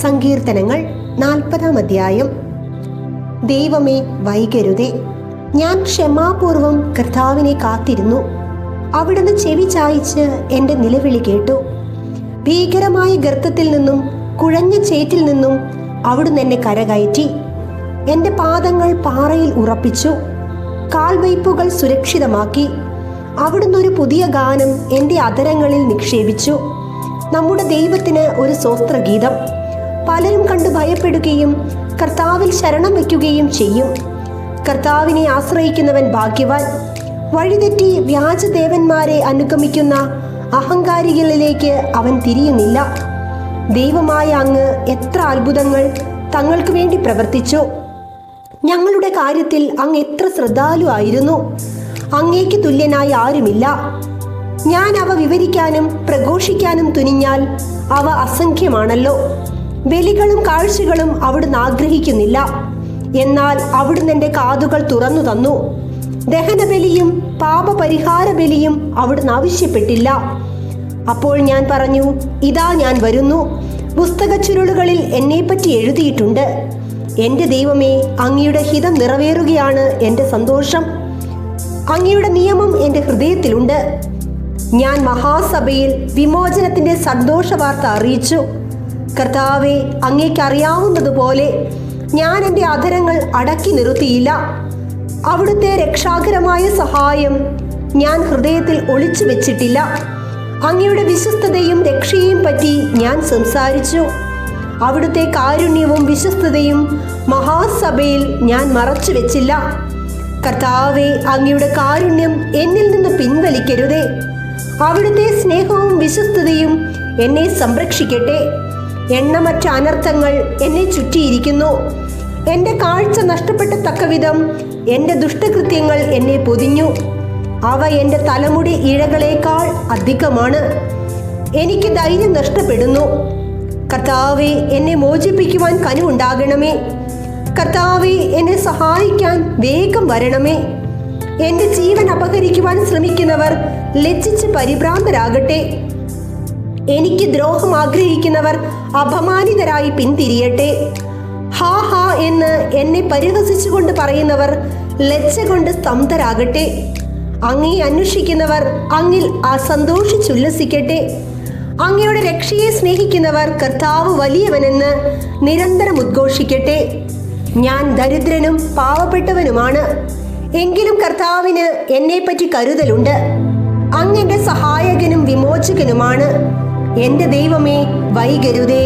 സങ്കീർത്തനങ്ങൾ 40-ാം അധ്യായം. ദൈവമേ, വൈകരുതേ. ഞാൻ ക്ഷമാപൂർവം കർത്താവിനെ കാത്തിരുന്നു. അവിടുന്ന് ചെവി ചായ്ച്ച് എൻ്റെ നിലവിളി കേട്ടു. ഭീകരമായ ഗർത്തത്തിൽ നിന്നും കുഴഞ്ഞ ചേറ്റിൽ നിന്നും അവിടുന്ന് എന്നെ കരകയറ്റി. എൻ്റെ പാദങ്ങൾ പാറയിൽ ഉറപ്പിച്ചു, കാൽവയ്പ്പുകൾ സുരക്ഷിതമാക്കി. അവിടുന്ന് ഒരു പുതിയ ഗാനം എൻ്റെ അധരങ്ങളിൽ നിക്ഷേപിച്ചു, നമ്മുടെ ദൈവത്തിന് ഒരു സ്തോത്രഗീതം. പലരും കണ്ട് ഭയപ്പെടുകയും കർത്താവിൽ ശരണം വയ്ക്കുകയും ചെയ്യും. കർത്താവിനെ ആശ്രയിക്കുന്നവൻ ഭാഗ്യവാൻ. വഴിതെറ്റി വ്യാജദേവന്മാരെ അനുഗമിക്കുന്ന അഹങ്കാരികളിലേക്ക് അവൻ തിരിയുന്നില്ല. ദൈവമായ അങ്ങ് എത്ര അത്ഭുതങ്ങൾ തങ്ങൾക്ക് വേണ്ടി പ്രവർത്തിച്ചു. ഞങ്ങളുടെ കാര്യത്തിൽ അങ്ങ് എത്ര ശ്രദ്ധാലു ആയിരുന്നു. അങ്ങേക്ക് തുല്യനായി ആരുമില്ല. ഞാൻ അവ വിവരിക്കാനും പ്രഘോഷിക്കാനും തുനിഞ്ഞാൽ അവ അസംഖ്യമാണല്ലോ. ബലികളും കാഴ്ചകളും അവിടുന്ന് ആഗ്രഹിക്കുന്നില്ല, എന്നാൽ അവിടുന്ന് എൻ്റെ കാതുകൾ തുറന്നു തന്നു. ദഹനബലിയും പാപപരിഹാര ബലിയും അവിടുന്ന് ആവശ്യപ്പെട്ടില്ല. അപ്പോൾ ഞാൻ പറഞ്ഞു, ഇതാ ഞാൻ വരുന്നു. പുസ്തക ചുരുളുകളിൽ എന്നെപ്പറ്റി എഴുതിയിട്ടുണ്ട്. എൻ്റെ ദൈവമേ, അങ്ങയുടെ ഹിതം നിറവേറുകയാണ് എൻ്റെ സന്തോഷം. അങ്ങയുടെ നിയമം എൻ്റെ ഹൃദയത്തിലുണ്ട്. ഞാൻ മഹാസഭയിൽ വിമോചനത്തിൻ്റെ സന്തോഷ വാർത്ത അറിയിച്ചു. കർത്താവെ, അങ്ങേക്ക് അറിയാവുന്നതുപോലെ ഞാൻ എൻ്റെ അധരങ്ങൾ അടക്കി നിർത്തിയില്ല. അവിടുത്തെ രക്ഷാകരമായ സഹായം ഞാൻ ഹൃദയത്തിൽ ഒളിച്ചു വെച്ചിട്ടില്ല. അങ്ങയുടെ വിശ്വസ്തതയും രക്ഷയും പറ്റി ഞാൻ സംസാരിച്ചു. അവിടുത്തെ കാരുണ്യവും വിശ്വസ്തതയും മഹാസഭയിൽ ഞാൻ മറച്ചു വെച്ചില്ല. കർത്താവെ, അങ്ങയുടെ കാരുണ്യം എന്നിൽ നിന്ന് പിൻവലിക്കരുതേ. അവിടുത്തെ സ്നേഹവും വിശ്വസ്തതയും എന്നെ സംരക്ഷിക്കട്ടെ. എണ്ണമറ്റ അനർത്ഥങ്ങൾ എന്നെ ചുറ്റിയിരിക്കുന്നു. എൻ്റെ കാഴ്ച നഷ്ടപ്പെട്ട തക്കവിധം എൻ്റെ ദുഷ്ടകൃത്യങ്ങൾ എന്നെ പൊതിഞ്ഞു. അവ എൻ്റെ തലമുടി ഇഴകളേക്കാൾ അധികമാണ്. എനിക്ക് ധൈര്യം നഷ്ടപ്പെടുന്നു. കർത്താവെ, എന്നെ മോചിപ്പിക്കുവാൻ കനിവുണ്ടാകണമേ. കർത്താവെ, എന്നെ സഹായിക്കാൻ വേഗം വരണമേ. എൻ്റെ ജീവൻ അപഹരിക്കുവാൻ ശ്രമിക്കുന്നവർ ലജ്ജിച്ച് പരിഭ്രാന്തരാകട്ടെ. എനിക്ക് ദ്രോഹം ആഗ്രഹിക്കുന്നവർ അപമാനിതരായി പിന്തിരിയട്ടെ. ഹാ ഹാ എന്ന് എന്നെ പരിഹസിച്ചുകൊണ്ട് പറയുന്നവർ ലജ്ജ കൊണ്ട് സ്തംഭരാകട്ടെ. അങ്ങേ അന്വേഷിക്കുന്നവർ അങ്ങിൽ സന്തോഷിച്ചുല്ലസിക്കട്ടെ. അങ്ങയുടെ രക്ഷയെ സ്നേഹിക്കുന്നവർ കർത്താവ് വലിയവനെന്ന് നിരന്തരം ഉദ്ഘോഷിക്കട്ടെ. ഞാൻ ദരിദ്രനും പാവപ്പെട്ടവനുമാണ്, എങ്കിലും കർത്താവിന് എന്നെപ്പറ്റി കരുതലുണ്ട്. അങ്ങ് എൻ്റെ സഹായകനും വിമോചകനുമാണ്. എൻ്റെ ദൈവമേ, വൈകരുതേ.